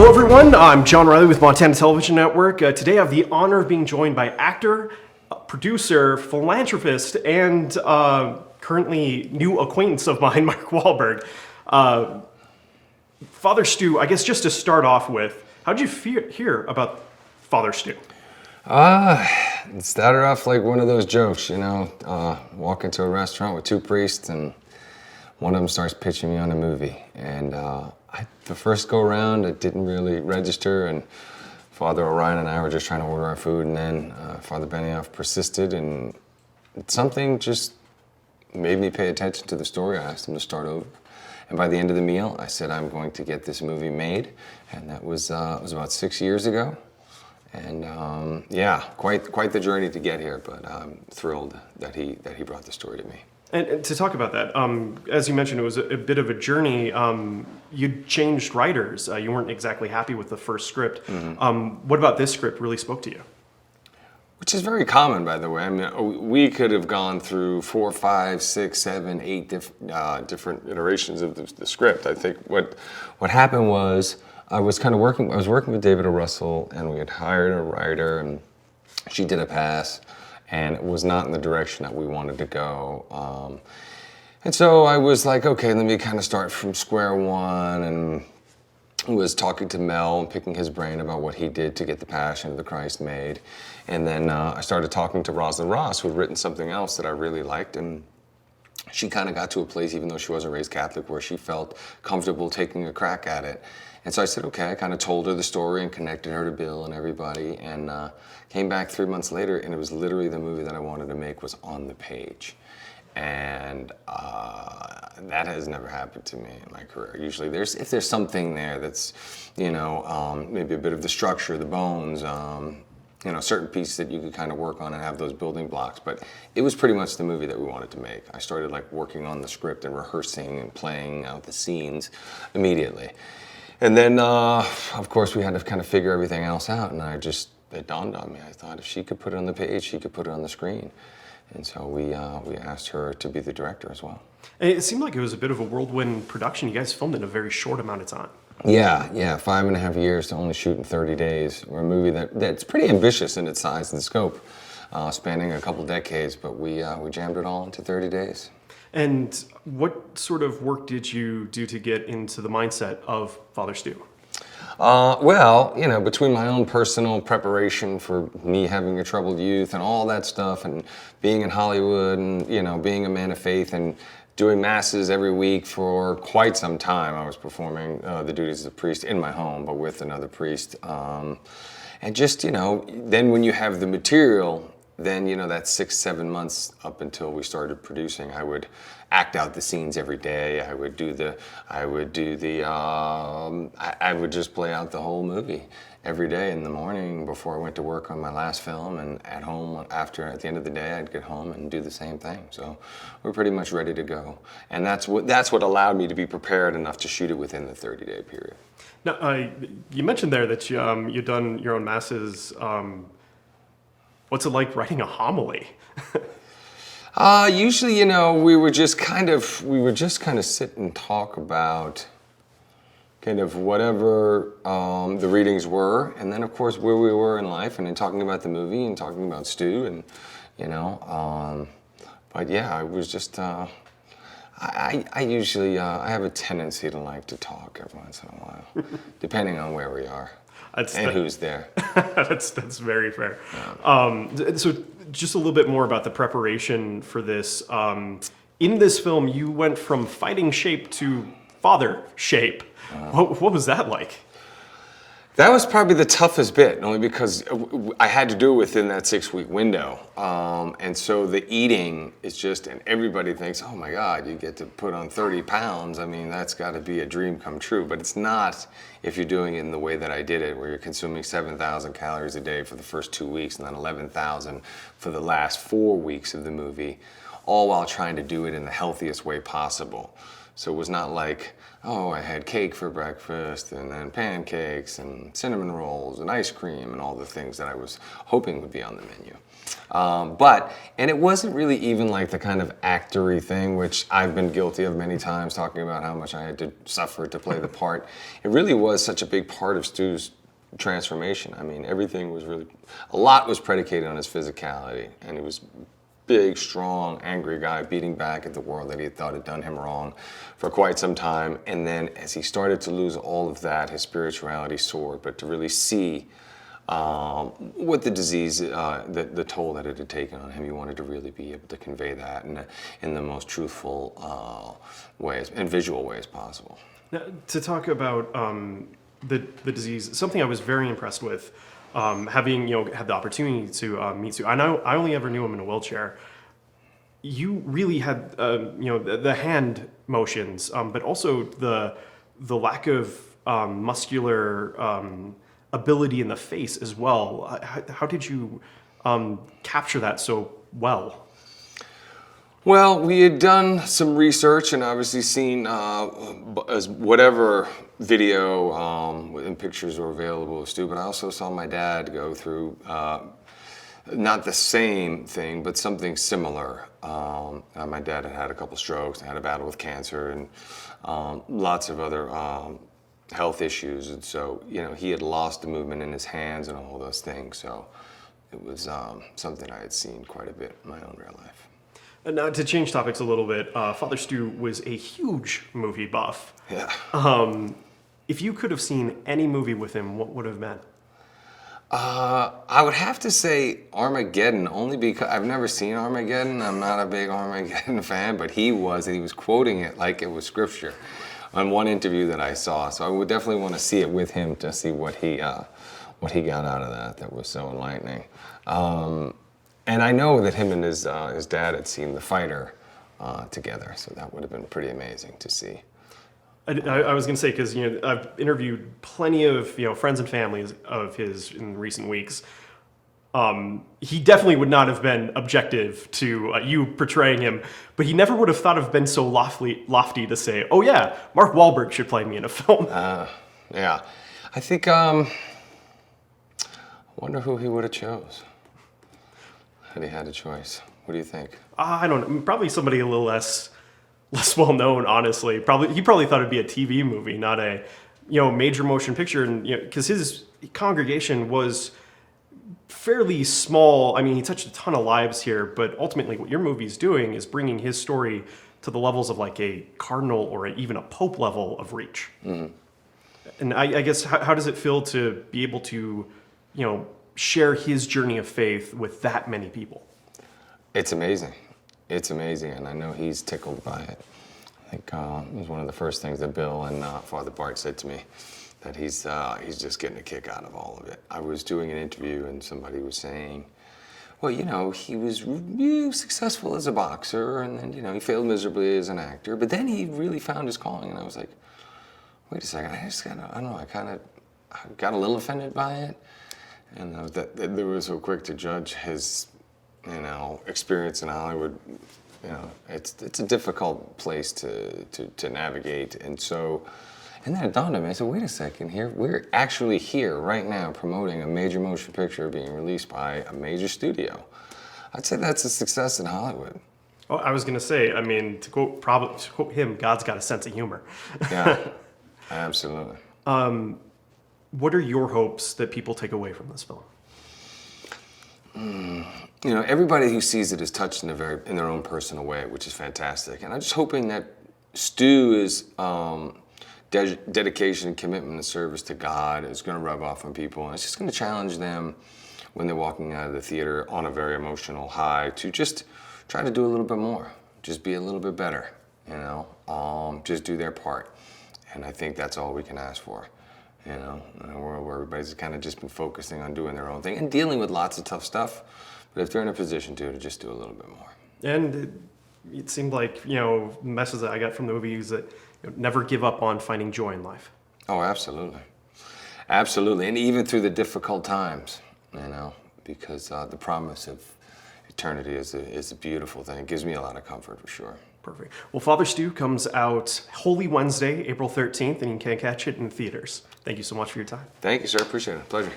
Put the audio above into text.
Hello everyone, I'm John Riley with Montana Television Network. Today I have the honor of being joined by actor, producer, philanthropist, and currently new acquaintance of mine, Mark Wahlberg. Father Stu, I guess just to start off with, how did you hear about Father Stu? It started off like one of those jokes, walk into a restaurant with two priests and one of them starts pitching me on a movie. And the first go around, it didn't really register, and Father Orion and I were just trying to order our food, and then Father Benioff persisted, and something just made me pay attention to the story. I asked him to start over. And by the end of the meal, I said, I'm going to get this movie made. And that was about 6 years ago. And quite the journey to get here, but I'm thrilled that he brought the story to me. And to talk about that, as you mentioned, it was a bit of a journey. You changed writers. You weren't exactly happy with the first script. Mm-hmm. What about this script really spoke to you? Which is very common, by the way. I mean, we could have gone through 4, 5, 6, 7, 8 different iterations of the script. I think what happened was I was working with David O. Russell, and we had hired a writer, and she did a pass, and it was not in the direction that we wanted to go. And so I was like, okay, let me kind of start from square one, and was talking to Mel and picking his brain about what he did to get The Passion of the Christ made. And then I started talking to Rosalind Ross, who had written something else that I really liked, and she kind of got to a place, even though she wasn't raised Catholic, where she felt comfortable taking a crack at it. And so I said, okay, I kind of told her the story and connected her to Bill and everybody, and came back 3 months later, and it was literally the movie that I wanted to make was on the page. And that has never happened to me in my career. Usually if there's something there that's, maybe a bit of the structure, the bones, certain pieces that you could kind of work on and have those building blocks. But it was pretty much the movie that we wanted to make. I started working on the script and rehearsing and playing out the scenes immediately. And then, of course, we had to kind of figure everything else out, and it dawned on me. I thought if she could put it on the page, she could put it on the screen. And so we asked her to be the director as well. And it seemed like it was a bit of a whirlwind production. You guys filmed in a very short amount of time. Yeah, 5.5 years to only shoot in 30 days. We're a movie that's pretty ambitious in its size and scope, spanning a couple decades, but we jammed it all into 30 days. And what sort of work did you do to get into the mindset of Father Stu? Between my own personal preparation for me having a troubled youth and all that stuff, and being in Hollywood and, being a man of faith and doing masses every week for quite some time, I was performing the duties as a priest in my home, but with another priest. And just, then when you have the material, then, that 6-7 months up until we started producing, I would act out the scenes every day. I would just play out the whole movie every day in the morning before I went to work on my last film, and at home at the end of the day, I'd get home and do the same thing. So we're pretty much ready to go. And that's what allowed me to be prepared enough to shoot it within the 30-day period. Now, you mentioned there that you've done your own masses. What's it like writing a homily? Usually, we would just kind of sit and talk about kind of whatever the readings were, and then of course where we were in life, and then talking about the movie and talking about Stu, and but yeah, I was just I usually I have a tendency to like to talk every once in a while, depending on where we are. Who's there. That's very fair. Yeah. So just a little bit more about the preparation for this. In this film, you went from fighting shape to father shape. What was that like? That was probably the toughest bit, only because I had to do it within that 6-week window. And so the eating is just, and everybody thinks, oh my God, you get to put on 30 pounds. I mean, that's got to be a dream come true. But it's not if you're doing it in the way that I did it, where you're consuming 7,000 calories a day for the first 2 weeks and then 11,000 for the last 4 weeks of the movie. all while trying to do it in the healthiest way possible. So it was not like, oh, I had cake for breakfast and then pancakes and cinnamon rolls and ice cream and all the things that I was hoping would be on the menu. And it wasn't really even like the kind of actory thing, which I've been guilty of many times, talking about how much I had to suffer to play the part. It really was such a big part of Stu's transformation. I mean, everything was really, a lot was predicated on his physicality, and he was big, strong, angry guy beating back at the world that he thought had done him wrong for quite some time. And then as he started to lose all of that, his spirituality soared. But to really see what the disease, the toll that it had taken on him, he wanted to really be able to convey that in the most truthful ways and visual ways possible. Now, to talk about the disease, something I was very impressed with, having had the opportunity to meet you. I know I only ever knew him in a wheelchair. You really had the hand motions, but also the lack of muscular ability in the face as well. How did you capture that so well? Well, we had done some research and obviously seen as whatever video and pictures were available of Stu, but I also saw my dad go through not the same thing, but something similar. My dad had had a couple strokes and had a battle with cancer and lots of other health issues, and so he had lost the movement in his hands and all those things. So it was something I had seen quite a bit in my own real life. And now to change topics a little bit, Father Stu was a huge movie buff. Yeah. If you could have seen any movie with him, what would it have been? I would have to say Armageddon, only because I've never seen Armageddon. I'm not a big Armageddon fan, but he was quoting it like it was scripture on one interview that I saw. So I would definitely want to see it with him to see what he got out of that. That was so enlightening. And I know that him and his dad had seen The Fighter together, so that would have been pretty amazing to see. I was going to say, because I've interviewed plenty of friends and families of his in recent weeks. He definitely would not have been objective to you portraying him, but he never would have thought of been so lofty to say, "Oh yeah, Mark Wahlberg should play me in a film." Yeah, I think. I wonder who he would have chose had he had a choice. What do you think? I don't know. Probably somebody a little less well known, honestly. He probably thought it'd be a TV movie, not a major motion picture, and because his congregation was fairly small. I mean, he touched a ton of lives here, but ultimately, what your movie's doing is bringing his story to the levels of like a cardinal or even a pope level of reach. Mm-hmm. And I guess how does it feel to be able to, share his journey of faith with that many people? It's amazing. It's amazing, and I know he's tickled by it. I think it was one of the first things that Bill and Father Bart said to me, that he's just getting a kick out of all of it. I was doing an interview, and somebody was saying, well, he was really successful as a boxer, and then, he failed miserably as an actor, but then he really found his calling, and I was like, wait a second, I don't know, I got a little offended by it, and that they were so quick to judge his experience in Hollywood. It's a difficult place to navigate, and then it dawned on me. I said, wait a second, we're actually here right now promoting a major motion picture being released by a major studio. I'd say that's a success in Hollywood. Oh, I was going to say, I mean, to quote him, God's got a sense of humor. Yeah, absolutely. What are your hopes that people take away from this film? Everybody who sees it is touched in their own personal way, which is fantastic. And I'm just hoping that Stu's dedication and commitment and service to God is going to rub off on people, and it's just going to challenge them when they're walking out of the theater on a very emotional high to just try to do a little bit more, just be a little bit better, just do their part. And I think that's all we can ask for. In a world where everybody's kind of just been focusing on doing their own thing and dealing with lots of tough stuff, but if they're in a position to just do a little bit more. And it seemed like, messages that I got from the movie is that never give up on finding joy in life. Oh, absolutely. Absolutely. And even through the difficult times, because the promise of eternity is a beautiful thing. It gives me a lot of comfort for sure. Perfect. Well, Father Stu comes out Holy Wednesday, April 13th, and you can catch it in theaters. Thank you so much for your time. Thank you, sir. Appreciate it. Pleasure.